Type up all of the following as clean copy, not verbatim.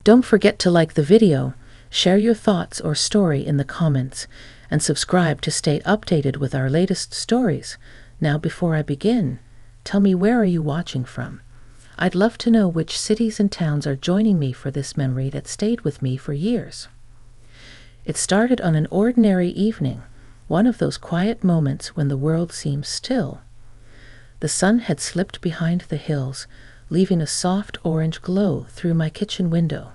Don't forget to like the video, share your thoughts or story in the comments, and subscribe to stay updated with our latest stories. Now, before I begin, tell me, where are you watching from? I'd love to know which cities and towns are joining me for this memory that stayed with me for years. It started on an ordinary evening, one of those quiet moments when the world seems still. The sun had slipped behind the hills, leaving a soft orange glow through my kitchen window.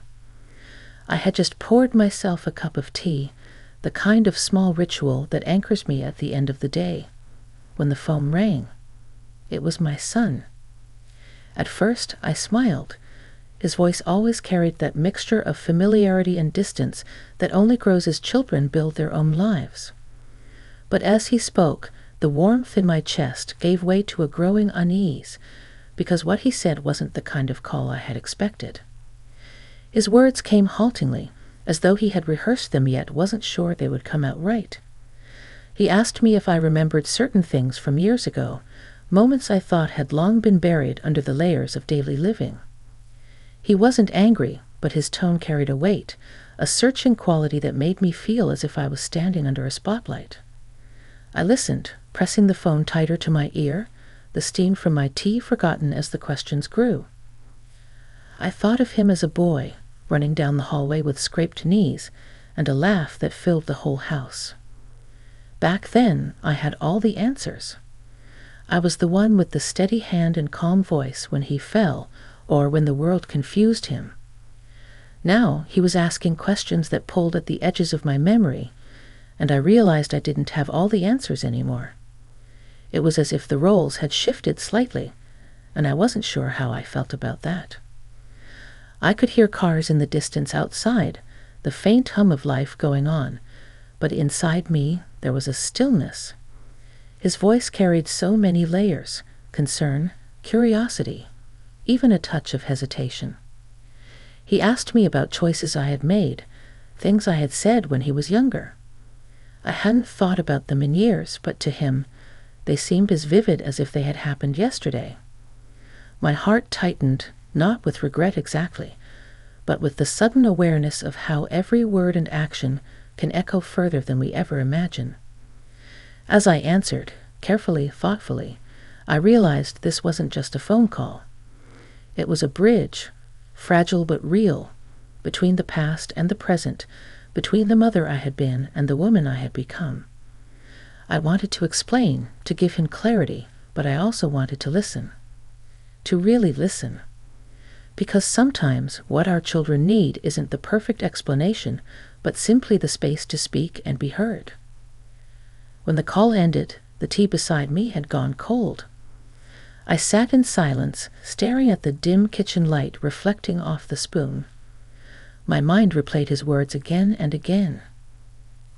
I had just poured myself a cup of tea, the kind of small ritual that anchors me at the end of the day, when the phone rang. It was my son. At first, I smiled. His voice always carried that mixture of familiarity and distance that only grows as children build their own lives. But as he spoke, the warmth in my chest gave way to a growing unease, because what he said wasn't the kind of call I had expected. His words came haltingly, as though he had rehearsed them yet wasn't sure they would come out right. He asked me if I remembered certain things from years ago, moments I thought had long been buried under the layers of daily living. He wasn't angry, but his tone carried a weight, a searching quality that made me feel as if I was standing under a spotlight. I listened, pressing the phone tighter to my ear, the steam from my tea forgotten as the questions grew. I thought of him as a boy, running down the hallway with scraped knees and a laugh that filled the whole house. Back then, I had all the answers. I was the one with the steady hand and calm voice when he fell or when the world confused him. Now he was asking questions that pulled at the edges of my memory, and I realized I didn't have all the answers anymore. It was as if the roles had shifted slightly, and I wasn't sure how I felt about that. I could hear cars in the distance outside, the faint hum of life going on, but inside me there was a stillness. His voice carried so many layers: concern, curiosity, even a touch of hesitation. He asked me about choices I had made, things I had said when he was younger. I hadn't thought about them in years, but to him, they seemed as vivid as if they had happened yesterday. My heart tightened, not with regret exactly, but with the sudden awareness of how every word and action can echo further than we ever imagine. As I answered, carefully, thoughtfully, I realized this wasn't just a phone call. It was a bridge, fragile but real, between the past and the present, between the mother I had been and the woman I had become. I wanted to explain, to give him clarity, but I also wanted to listen. To really listen. Because sometimes what our children need isn't the perfect explanation, but simply the space to speak and be heard. When the call ended, the tea beside me had gone cold. I sat in silence, staring at the dim kitchen light reflecting off the spoon. My mind replayed his words again and again.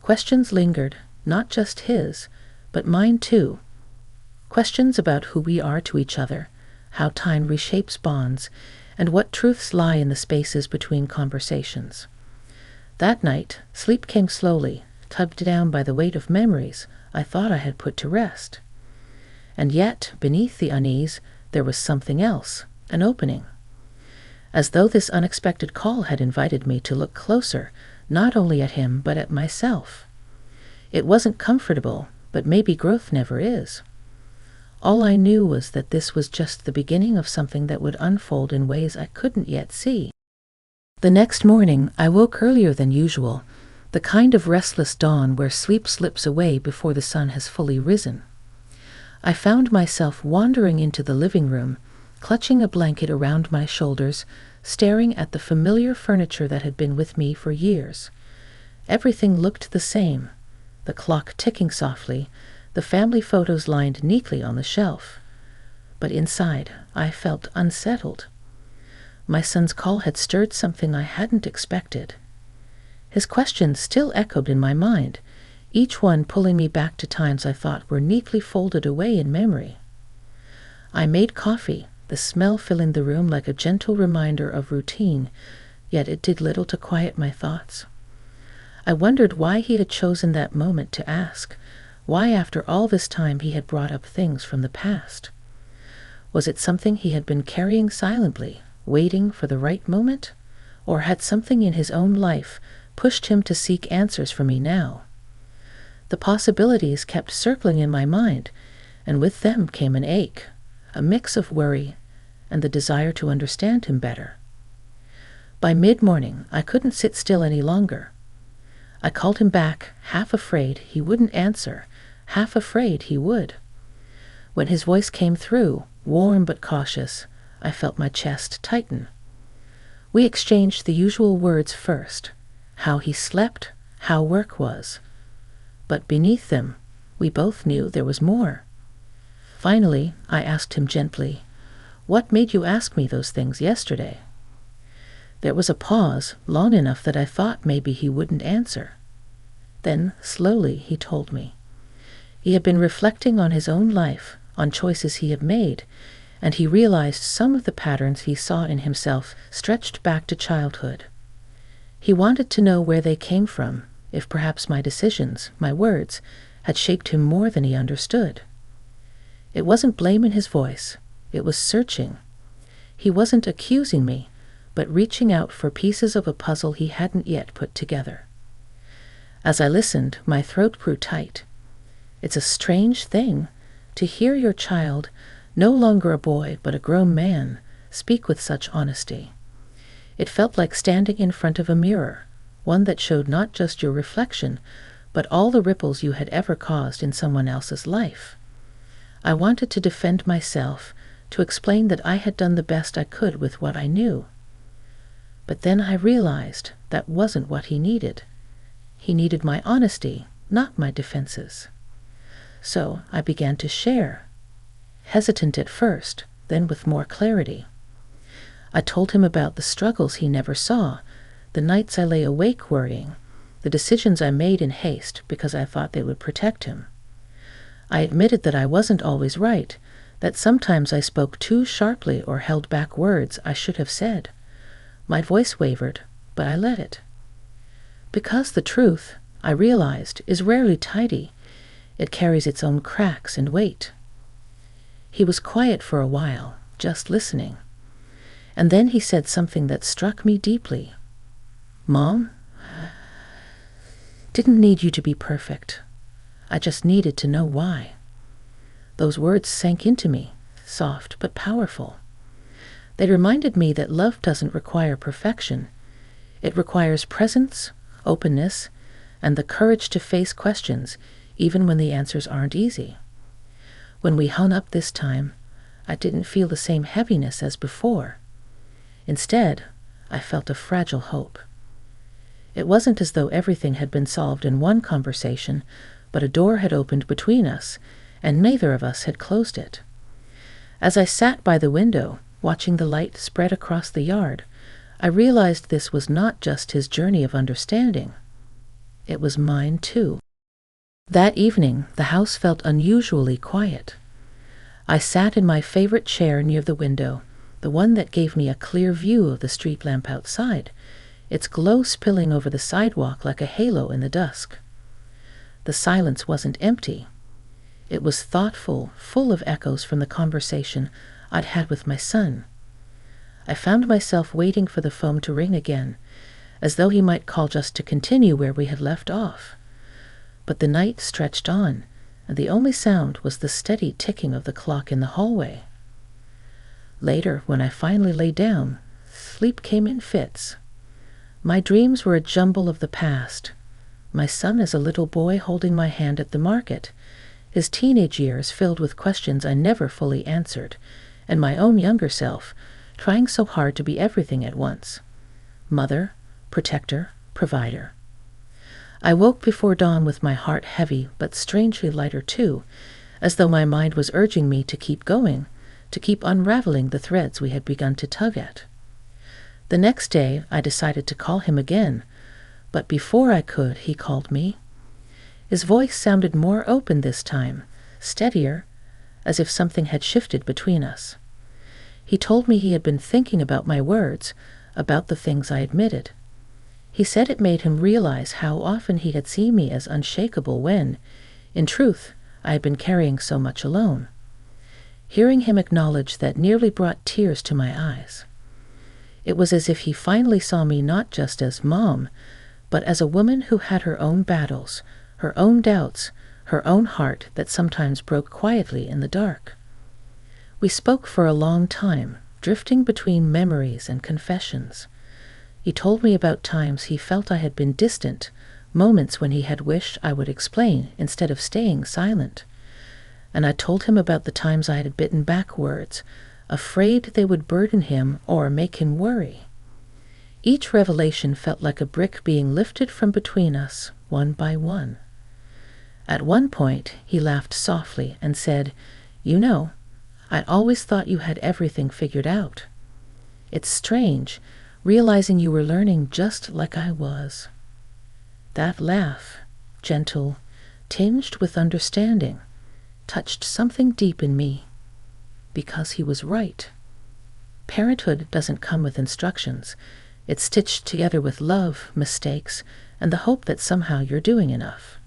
Questions lingered, not just his, but mine too. Questions about who we are to each other, how time reshapes bonds, and what truths lie in the spaces between conversations. That night, sleep came slowly, tugged down by the weight of memories I thought I had put to rest. And yet, beneath the unease, there was something else, an opening. As though this unexpected call had invited me to look closer, not only at him, but at myself. It wasn't comfortable, but maybe growth never is. All I knew was that this was just the beginning of something that would unfold in ways I couldn't yet see. The next morning, I woke earlier than usual, the kind of restless dawn where sleep slips away before the sun has fully risen. I found myself wandering into the living room, clutching a blanket around my shoulders, staring at the familiar furniture that had been with me for years. Everything looked the same, the clock ticking softly, the family photos lined neatly on the shelf. But inside, I felt unsettled. My son's call had stirred something I hadn't expected. His questions still echoed in my mind, each one pulling me back to times I thought were neatly folded away in memory. I made coffee, the smell filling the room like a gentle reminder of routine, yet it did little to quiet my thoughts. I wondered why he had chosen that moment to ask, why after all this time he had brought up things from the past. Was it something he had been carrying silently, waiting for the right moment? Or had something in his own life pushed him to seek answers from me now? The possibilities kept circling in my mind, and with them came an ache, a mix of worry and the desire to understand him better. By mid-morning, I couldn't sit still any longer. I called him back, half afraid he wouldn't answer, half afraid he would. When his voice came through, warm but cautious, I felt my chest tighten. We exchanged the usual words first, how he slept, how work was. But beneath them, we both knew there was more. Finally, I asked him gently, "What made you ask me those things yesterday?" There was a pause, long enough that I thought maybe he wouldn't answer. Then, slowly, he told me. He had been reflecting on his own life, on choices he had made, and he realized some of the patterns he saw in himself stretched back to childhood. He wanted to know where they came from, if perhaps my decisions, my words, had shaped him more than he understood. It wasn't blame in his voice, it was searching. He wasn't accusing me, but reaching out for pieces of a puzzle he hadn't yet put together. As I listened, my throat grew tight. It's a strange thing to hear your child, no longer a boy but a grown man, speak with such honesty. It felt like standing in front of a mirror, one that showed not just your reflection, but all the ripples you had ever caused in someone else's life. I wanted to defend myself, to explain that I had done the best I could with what I knew. But then I realized that wasn't what he needed. He needed my honesty, not my defenses. So I began to share, hesitant at first, then with more clarity. I told him about the struggles he never saw, the nights I lay awake worrying, the decisions I made in haste because I thought they would protect him. I admitted that I wasn't always right, that sometimes I spoke too sharply or held back words I should have said. My voice wavered, but I let it. Because the truth, I realized, is rarely tidy. It carries its own cracks and weight. He was quiet for a while, just listening. And then he said something that struck me deeply. "Mom, didn't need you to be perfect. I just needed to know why." Those words sank into me, soft but powerful. They reminded me that love doesn't require perfection. It requires presence, openness, and the courage to face questions, even when the answers aren't easy. When we hung up this time, I didn't feel the same heaviness as before. Instead, I felt a fragile hope. It wasn't as though everything had been solved in one conversation, but a door had opened between us, and neither of us had closed it. As I sat by the window, watching the light spread across the yard, I realized this was not just his journey of understanding. It was mine too. That evening, the house felt unusually quiet. I sat in my favorite chair near the window, the one that gave me a clear view of the street lamp outside, its glow spilling over the sidewalk like a halo in the dusk. The silence wasn't empty. It was thoughtful, full of echoes from the conversation I'd had with my son. I found myself waiting for the phone to ring again, as though he might call just to continue where we had left off. But the night stretched on, and the only sound was the steady ticking of the clock in the hallway. Later, when I finally lay down, sleep came in fits. My dreams were a jumble of the past. My son as a little boy holding my hand at the market, his teenage years filled with questions I never fully answered, and my own younger self, trying so hard to be everything at once. Mother, protector, provider. I woke before dawn with my heart heavy, but strangely lighter too, as though my mind was urging me to keep going, to keep unraveling the threads we had begun to tug at. The next day, I decided to call him again, but before I could, he called me. His voice sounded more open this time, steadier, as if something had shifted between us. He told me he had been thinking about my words, about the things I admitted. He said it made him realize how often he had seen me as unshakable when, in truth, I had been carrying so much alone. Hearing him acknowledge that nearly brought tears to my eyes. It was as if he finally saw me not just as Mom, but as a woman who had her own battles, her own doubts, her own heart that sometimes broke quietly in the dark. We spoke for a long time, drifting between memories and confessions. He told me about times he felt I had been distant, moments when he had wished I would explain instead of staying silent. And I told him about the times I had bitten back words, afraid they would burden him or make him worry. Each revelation felt like a brick being lifted from between us, one by one. At one point, he laughed softly and said, "You know, I always thought you had everything figured out. It's strange, realizing you were learning just like I was." That laugh, gentle, tinged with understanding, touched something deep in me. Because he was right. Parenthood doesn't come with instructions. It's stitched together with love, mistakes, and the hope that somehow you're doing enough.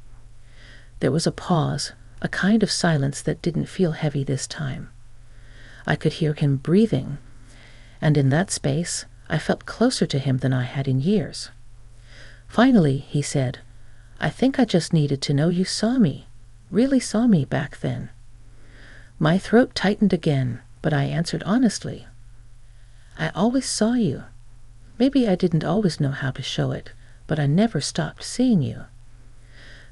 There was a pause, a kind of silence that didn't feel heavy this time. I could hear him breathing, and in that space, I felt closer to him than I had in years. Finally, he said, "I think I just needed to know you saw me, really saw me back then." My throat tightened again, but I answered honestly, "I always saw you. Maybe I didn't always know how to show it, but I never stopped seeing you."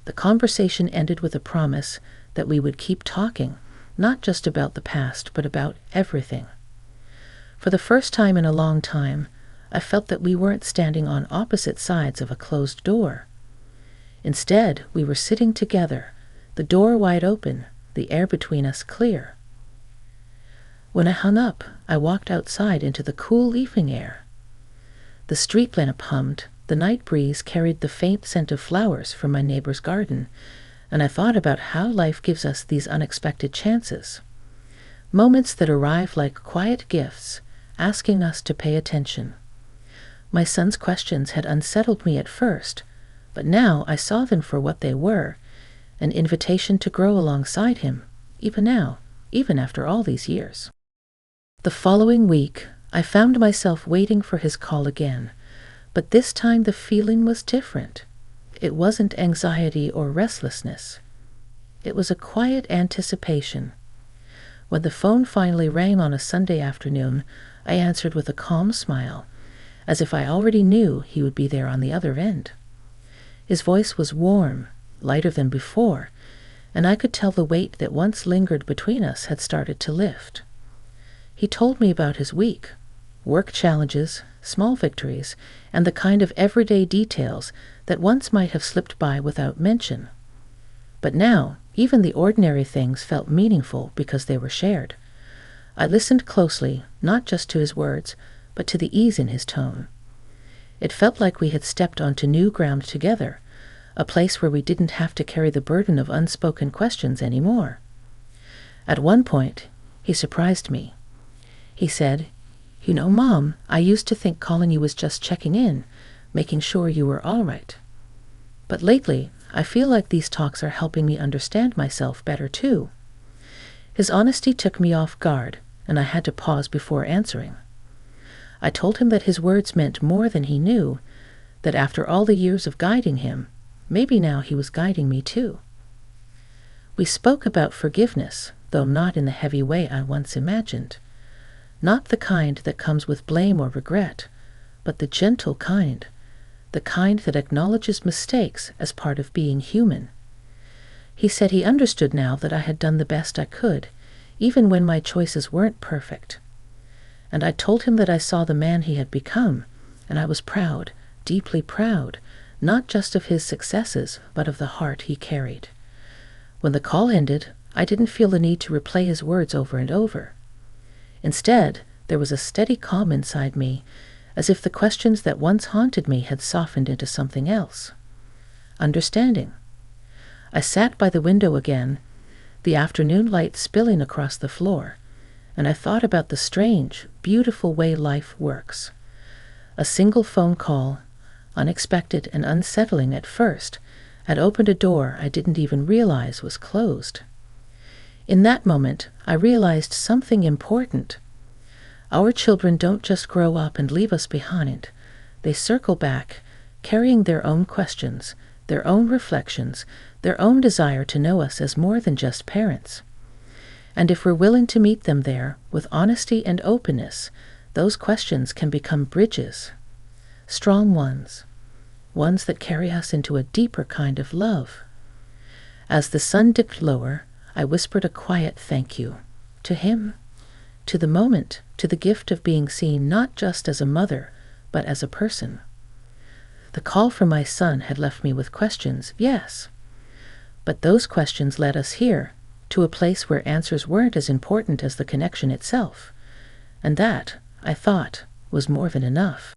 The conversation ended with a promise that we would keep talking, not just about the past, but about everything. For the first time in a long time, I felt that we weren't standing on opposite sides of a closed door. Instead, we were sitting together, the door wide open, the air between us clear. When I hung up, I walked outside into the cool evening air. The street lamp hummed, the night breeze carried the faint scent of flowers from my neighbor's garden, and I thought about how life gives us these unexpected chances. Moments that arrive like quiet gifts, asking us to pay attention. My son's questions had unsettled me at first, but now I saw them for what they were, an invitation to grow alongside him, even now, even after all these years. The following week, I found myself waiting for his call again, but this time the feeling was different. It wasn't anxiety or restlessness. It was a quiet anticipation. When the phone finally rang on a Sunday afternoon, I answered with a calm smile, as if I already knew he would be there on the other end. His voice was warm, lighter than before, and I could tell the weight that once lingered between us had started to lift. He told me about his week, work challenges, small victories, and the kind of everyday details that once might have slipped by without mention. But now, even the ordinary things felt meaningful because they were shared. I listened closely, not just to his words, but to the ease in his tone. It felt like we had stepped onto new ground together, a place where we didn't have to carry the burden of unspoken questions anymore. At one point, he surprised me. He said, "You know, Mom, I used to think calling you was just checking in, making sure you were all right. But lately, I feel like these talks are helping me understand myself better too." His honesty took me off guard, and I had to pause before answering. I told him that his words meant more than he knew, that after all the years of guiding him, maybe now he was guiding me too. We spoke about forgiveness, though not in the heavy way I once imagined. Not the kind that comes with blame or regret, but the gentle kind, the kind that acknowledges mistakes as part of being human. He said he understood now that I had done the best I could, even when my choices weren't perfect. And I told him that I saw the man he had become, and I was proud, deeply proud, not just of his successes, but of the heart he carried. When the call ended, I didn't feel the need to replay his words over and over. Instead, there was a steady calm inside me, as if the questions that once haunted me had softened into something else. Understanding. I sat by the window again, the afternoon light spilling across the floor, and I thought about the strange, beautiful way life works. A single phone call, unexpected and unsettling at first, had opened a door I didn't even realize was closed. In that moment, I realized something important. Our children don't just grow up and leave us behind. They circle back, carrying their own questions, their own reflections, their own desire to know us as more than just parents. And if we're willing to meet them there with honesty and openness, those questions can become bridges, strong ones, ones that carry us into a deeper kind of love. As the sun dipped lower, I whispered a quiet thank you to him, to the moment, to the gift of being seen not just as a mother, but as a person. The call from my son had left me with questions, yes, but those questions led us here, to a place where answers weren't as important as the connection itself, and that, I thought, was more than enough.